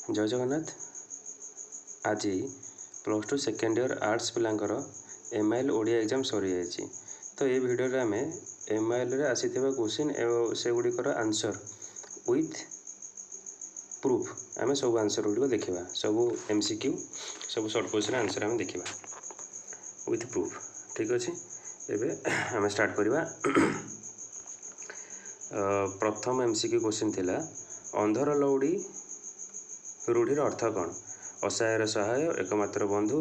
जय जगन्नाथ। आज +2 second year arts पिलांकर MIL ओडिया एग्जाम सरी जाइए। तो ये वीडियो रे आमे MIL रे आसी क्वेश्चन एवं से गुड़िकर आंसर विथ प्रूफ आमे सब आंसर गुड़िक देखा सब MCQ सब शॉर्ट क्वेश्चन आंसर आमे देखा विथ प्रूफ। ठीक अच्छे एवं आमे स्टार्ट करवा। प्रथम MCQ क्वेश्चन थिला अंधर लौड़ी रूढ़ीर अर्थ कौन? असहायर सहाय, एकमात्र बंधु,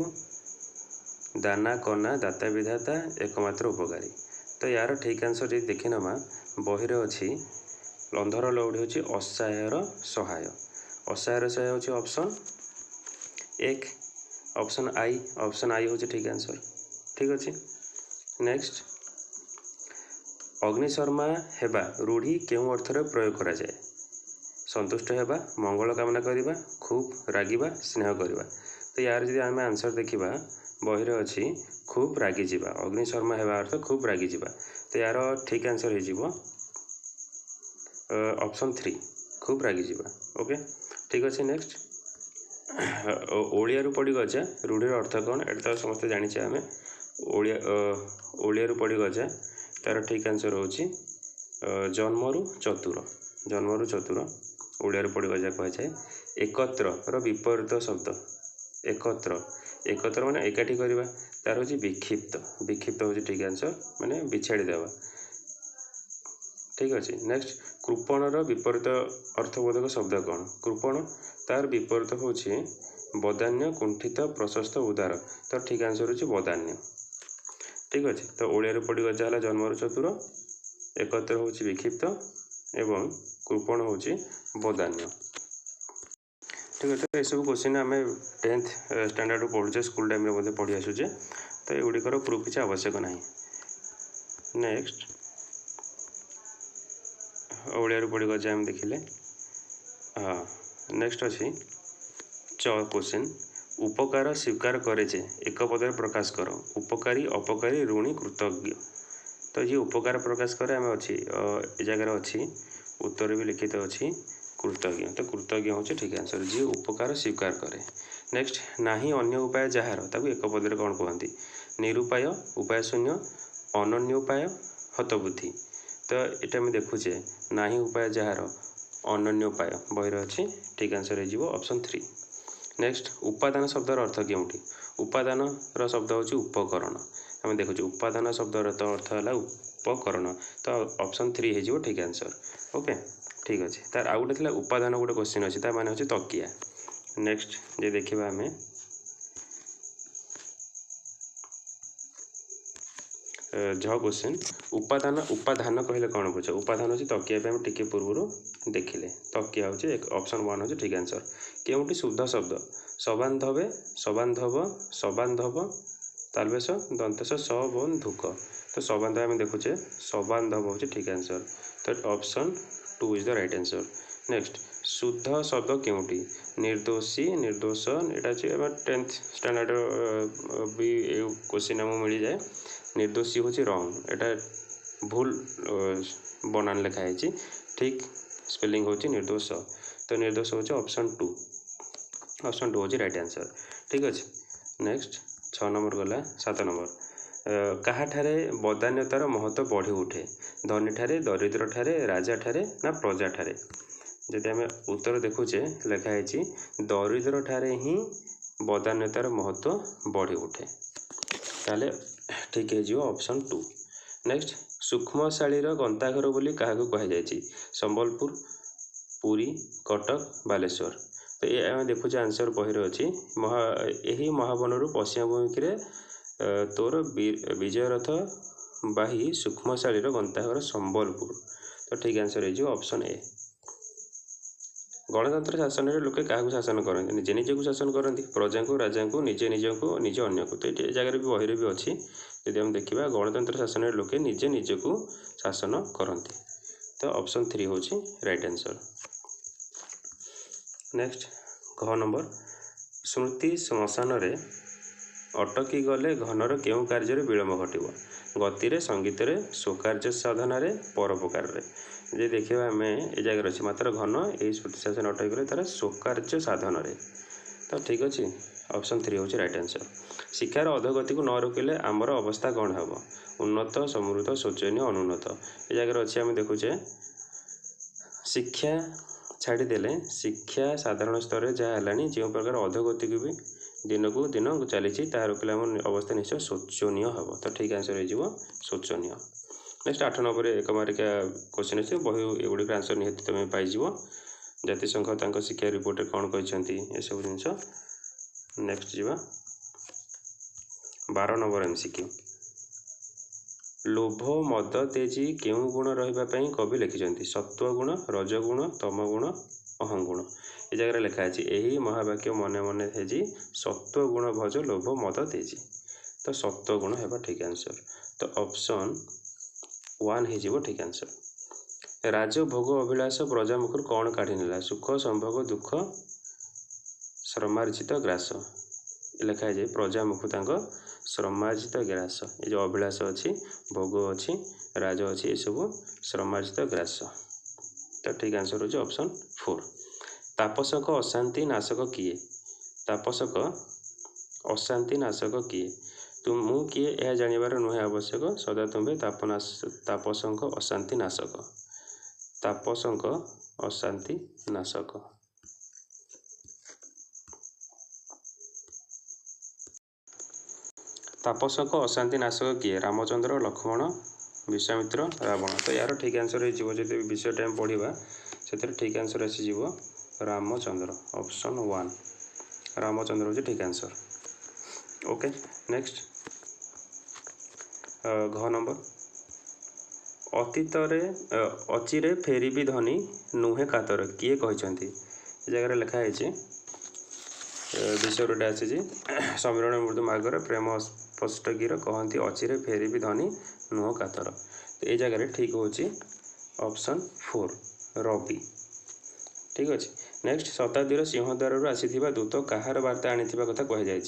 दाना कना दाता विधाता, एकमात्र उपकारी। तो यार ठीक आंसर यदि देखी नमा बही अच्छी अंधर लौड़ी हूँ असहायर सहाय। असहायर सहाय हूँ ऑप्शन 1 ऑप्शन आई हूँ ठीक आंसर। ठीक अच्छे नेक्स्ट अग्निशर्मा हेबा रूढ़ी केउं अर्थरे प्रयोग करा जाए? संतुष्ट हेबा, मंगल कामना करिबा, खूब रागिबा, स्नेह करिबा। तो यार जदि आमे आंसर देखिबा बही अच्छी खूब रागी जावा। अग्निशर्मा हेबा अर्थ खूब रागी जावा। तो यार ठीक आंसर हो ऑप्शन 3 खूब रागी जावा। ओके ठीक अच्छे नेक्स्ट ओडिया पड़ी गजा रूढ़ीर अर्थ कौन? एटा तो समस्त जानी आमे ओडिया पड़ी गजा तार ठीक आंसर होची जन्मरु चतुर ओडिया पड़ी गजा कह जाए। एकत्र विपरीत शब्द एकत्र माने एकाठी करवा तार हूँ विक्षिप्त हूँ ठीक आंसर माने बिछाड़ी देवा। ठीक अच्छे नेक्स्ट कृपणर विपरीत अर्थबोधक शब्द कौन? कृपण तार विपरीत हूँ बदान्य, कुंठित, प्रशस्त, उदार। तो ठीक आंसर हूँ बदान्य। ठीक अच्छे तो ओडिया पड़ी गजा है जन्मरु चतुर, एकत्र हूँ विक्षिप्त एवं कृपण हूँ बदान्य। ठीक है तो यू क्वेश्चन आम 10th स्टैंडर्ड पढ़ुचे स्कूल टाइम में पढ़ी आसुचे। तो युड़िकर प्रूफ किसी आवश्यक ना। नेक्स्ट ओडिया पड़ी गजा आम देखिले। हाँ नेक्स्ट अच्छी क्वेश्चन उपकार स्वीकार करे जे एक पदर प्रकाश कर उपकारी, अपकारी, ऋणी, कृतज्ञ। तो ये उपकार प्रकाश करे आम अच्छी जगार अच्छी उत्तर भी लिखित अच्छी कृतज्ञ। तो कृतज्ञ हूँ ठीक आंसर जी उपकार स्वीकार करे। नेक्स्ट नाही अन्य उपाय जार ताकू एक पदर कौन कहती? निरुपाय, उपाय शून्य, अनन्योपाय, हतबुद्धि। तो यहाँ देखुचे नाही उपाय जार अनन्योपाय बहिर अच्छी ठीक आंसर हो ऑप्शन 3। नेक्स्ट उपादान शब्दर अर्थ केउठी? उपादान शब्द हूँ उपकरण। आम देखुचे उपादान शब्दर तो अर्थ है उपकरण। तो ऑप्शन 3 हो ठीक आंसर। ओके ठीक अच्छे तार आउ गोटे उपादान गोटे क्वेश्चन अच्छी तार माने हूँ तकिया। नेक्स्ट जे देखा आम क्वेश्चन उपादान कहले कौन बुझ? उपादान हूँ तकिया पे आम टिके पूर्व देखिले तकिया हूँ एक ऑप्शन 1 हूँ ठीक आंसर। केउठी शुद्ध शब्द? सबान्धवे, सबान्धव, तालवेश, दंतेश, सबंधुक। तो सबान्धव आम देखुचे सबान्धव हूँ ठीक आंसर। तो option 2 is the right answer. Next शुद्ध शब्द केउठी? निर्दोषी, निर्दोष। यहाँ 10th स्टैंडर्ड भी क्वेश्चन आमको मिल जाए। निर्दोषी हूँ रंग एटा भूल बनान लिखाई ठीक स्पेलिंग हूँ निर्दोष। तो निर्दोष हूँ ऑप्शन 2 हूँ राइट आंसर। ठीक अच्छे नेक्स्ट 6 नंबर गला 7 नंबर कहाठारे बदान्यतार महत्व बढ़ी उठे? धनी ठारे, दरिद्र ठारे, राजा ठारे ना प्रजा ठारे? जदि आम उत्तर देखुचे लिखाई दरिद्र ठारे ही बदान्यतार महत्व बढ़ी उठे ताले ठीक है ऑप्शन 2। नेक्स्ट सूक्ष्मशालीर गंताघर बोली क्या कहुई? संबलपुर, पुरी, कटक, बालेश्वर। तो ये आम देखुचे आंसर बहिर अच्छी यही महाबनरू पश्चिम भूमिकी तोर विजय रथ बाही सूक्ष्मशालीर गंताघर संबलपुर। तो ठीक आंसर हो ऑप्शन ए। गणतंत्र शासन में लोके क्या शासन करते? निजे निजे को शासन करती, प्रजा को, राजा को, निजे निज को, निजे अन्य को। तो ये जगह भी बहिरे भी अच्छी यदि हम देखा गणतंत्र शासन में लोके निजे निज को शासन करती। तो ऑप्शन 3 हूँ राइट आंसर। नेक्स्ट घ नंबर स्मृति श्मशान रे अटकी गले घनर केउं कार्य विलम्ब घटिब? गति, संगीत, स्वकार्य साधन, परोपकार। जे देखा आम ये जगह अच्छे मात्र घन यही श्रुतिशासन अटक तार स्वकार्य साधन रे। तो ठीक अच्छे ऑप्शन 3 हूँ राइट आंसर। शिक्षार अधोगति को न रोकिले आमर अवस्था कौन हम उन्नत समृद्ध शोचनीय अनुन्नत ये जगह अच्छे आम देखुचे शिक्षा छाड़देले शिक्षा साधारण स्तर में जहाँ है जो प्रकार अधोगति को भी दिन को दिन चली तार रोकिले आम अवस्था निश्चय शोचनीय हम। तो ठीक आंसर हो शोचनीय। नेक्स्ट 8 नंबर 1 मार्किया क्वेश्चन अच्छे बही एगुड़ी आंसर निहत तुम पाइज जातिसंघ तांको शिक्षा रिपोर्ट कौन कहते ये सब जिनस। नेक्स्ट जीवा 12 नंबर MCQ लोभ मद तेजी केउं गुण रहिबापई कवि लिखिछन्ति सत्वगुण रजगुण तमगुण अहंगुण ये जगह लिखा है यही महावाक्य मने मने हेजी सत्वगुण भज लोभ मद तेजी। तो सत्वगुण है ठीक आंसर। तो ऑप्शन 1 हो ठीक आंसर। राजभोग अभिलाष प्रजा मुखर कौन काढ़ी नेला सुख संभोग दुख श्रमार्जित ग्रास लिखा है प्रजा मुख श्रमार्जित ग्रास ये जो अभिलाष अच्छी भोग अच्छी राज अच्छी ये सब श्रमार्जित ग्रास। तो ठीक आंसर हो ऑप्शन 4। तापसक अशांति नाशक किए तापसक अशांति नाशक किए तुम मु किए यह जानिबार नुहे आवश्यक सदा तुम्हें तापसंक अशांति नाशक तापसंक अशांति नाशक। तापसंक अशांति नाशक किए रामचंद्र लक्ष्मण विश्वामित्र रावण। तो यार ठीक आंसर हो विषय टाइम पढ़ा से ठीक आंसर आसीज रामचंद्र ऑप्शन 1 रामचंद्र हो ठीक आंसर। ओके नेक्स्ट घ नंबर अतीतरे अचिरे फेरिबी धनी नुहे कातर किए कहते जगह लिखा है विषय आसी समीरण मृदु मार्गर प्रेम स्पष्टगिर कहती अचिरे फेरिबी धनी नुह कातर। तो ये जगह ठीक हो ऑप्शन 4 रवि ठीक अच्छे। नेक्स्ट शताब्दीर सिंहद्वार आसीथिबा दूत कहार वार्ता आनिथिबा कथा कहुई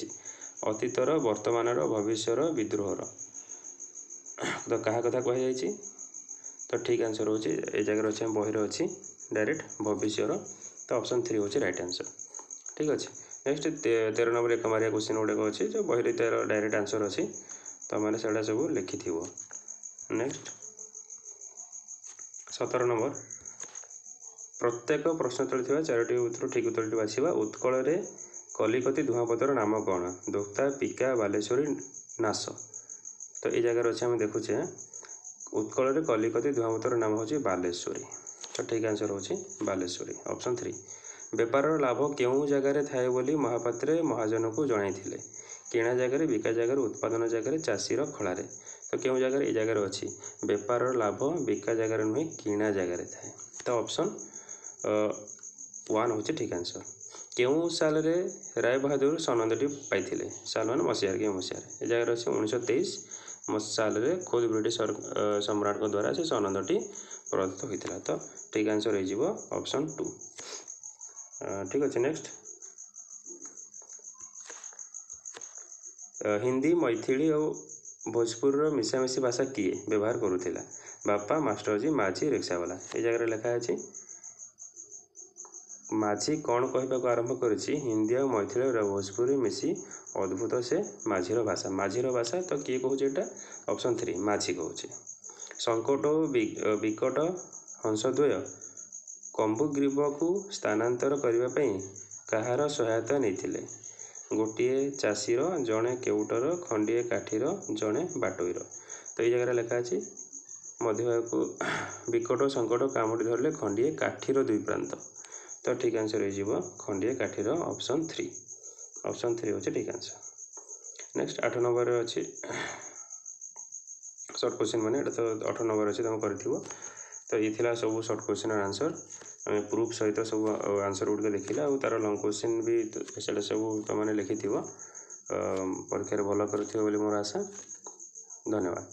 अतीतर वर्तमानर भविष्यर विद्रोहर। तो क्या कथा कहुई तो ठीक आंसर हो जगह अच्छे बहिर अच्छी डायरेक्ट भविष्यर। तो ऑप्शन 3 हो राइट आंसर ठीक अच्छे। नेक्स्ट 13 नंबर 1 मारिया क्वेश्चन गुड़ाक अच्छे जो बहिर तार डायरेक्ट आंसर अच्छी तो मैंने से सब लिखि। नेक्स्ट 17 नंबर प्रत्येक प्रश्न तले 4टी उत्तर ठीक उत्तर बाछा उत्कल कलिकती धुआपतर नाम कौन दोक्ता पिका बालेश्वरी नाश। तो ये जगह अच्छे आम देखुचे उत्कल कलिकती धुआपतर नाम हूँ बालेश्वरी। तो ठीक आंसर हो बालेश्वरी ऑप्शन 3। बेपार लाभ क्यों जगार थाए बोली महापात्रे महाजन को जन किणा जगार बिका जगार उत्पादन जगार चाषीर खलारे। तो क्यों जगार ये जगार अच्छी बेपार लाभ बिका जगार नुहे किणा जगार थाए। तो ऑप्शन 1 हो ठीक आंसर। क्यों साल रे राय बहादुर सनंदटी पाई साल मान मसीहार के मसीहार ये जगह अच्छे 1923 साल रे खुद ब्रिटिश सम्राट द्वारा से सनंदटी प्रदत्त होता। तो ठीक आंसर हो ऑप्शन 2 ठीक अच्छे। नेक्स्ट हिंदी मैथिली और भोजपुर मिशामिशी भाषा किए व्यवहार करूला बापा मास्टरजी माझी रिक्शावाला ये जगह लिखा है माझी कौन कहवाक आरंभ कर हिंदी और मैथिली और भोजपुरी मिसी अद्भुत से माझीर भाषा माझीर भाषा। तो किए कहूँ ऑप्शन 3 माझी कहूँ। संकट विकट हंसद्वय कंबुग्रीव को स्थानांतर करने कहार सहायता नहीं गोटे चाषीर जड़े केउटर खंडे काठीर जड़े बाटोईर। तो ये जगह लिखा है मध्य को विकट संकट कामुड़ी धरले खंडे काठीर दुई प्रांत। तो ठीक आंसर हो खंडे काठीर ऑप्शन 3 ऑप्शन 3 हो ठीक आंसर। नेक्स्ट 8 नंबर अच्छी शॉर्ट क्वेश्चन माने तो 8 नंबर अच्छे तुम कर। तो ये सब शॉर्ट क्वेश्चन आंसर आम प्रूफ सहित सब आंसर गुड़िक देखला और तार लंग क्वेश्चन भी से सब तुमने लिखि परीक्षा भल कर मोर आशा। धन्यवाद।